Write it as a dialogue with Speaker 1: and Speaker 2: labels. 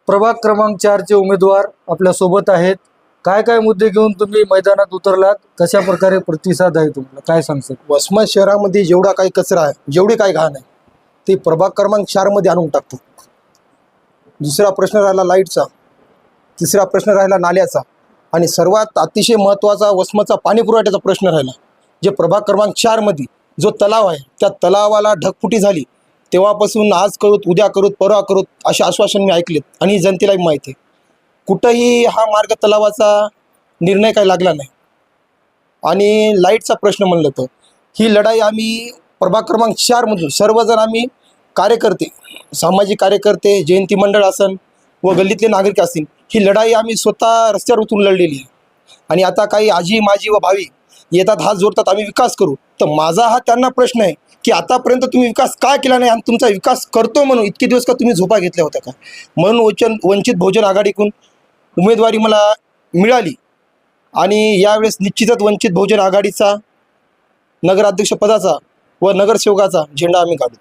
Speaker 1: प्रभाग क्रमांक 4चे उमेदवार आपल्या सोबत आहेत. काय काय मुद्दे घेऊन तुम्ही मैदानात उतरलात, कशा प्रकारे प्रतिसाद आहे तुम्हाला, काय सांगतात?
Speaker 2: वसमत शहरामध्ये जेवढा काही कचरा आहे, जेवढी काही घाण आहे ते प्रभाग क्रमांक 4 मध्ये आणून टाकतो. दुसरा प्रश्न राहिला लाईटचा, तिसरा प्रश्न राहिला नाल्याचा, आणि सर्वात अतिशय महत्त्वाचा वसमतचा पाणी पुरवठ्याचा प्रश्न राहिला. जे प्रभाग क्रमांक 4 मध्ये जो तलाव आहे, त्या तलावाला ढगफुटी झाली तेव्हापासून आज करूत, उद्या करूत, परवा करूत असे आश्वासन मी ऐकलेत आणि जनतेलाही माहिती आहे. कुठंही हा मार्ग तलावाचा निर्णय काही लागला नाही. आणि लाईटचा प्रश्न म्हणलं तर ही लढाई आम्ही प्रभाग क्रमांक 4 मधून सर्वजण आम्ही कार्यकर्ते, सामाजिक कार्यकर्ते, जयंती मंडळ असन व गल्लीतले नागरिक असतील, ही लढाई आम्ही स्वतः रस्त्यावर उतरून लढलेली आहे. आणि आता काही आजी माजी व भावी येतात, हात जोडतात, आम्ही विकास करू. तर माझा हा त्यांना प्रश्न आहे की आतापर्यंत तुम्ही विकास का केला नाही, आणि तुमचा विकास करतो म्हणून इतके दिवस का तुम्ही झोपा घेतल्या होत्या का? म्हणून वंचित बहुजन आघाडीकडून उमेदवारी मला मिळाली आणि यावेळेस निश्चितच वंचित बहुजन आघाडीचा नगराध्यक्षपदाचा व नगरसेवकाचा झेंडा आम्ही काढू.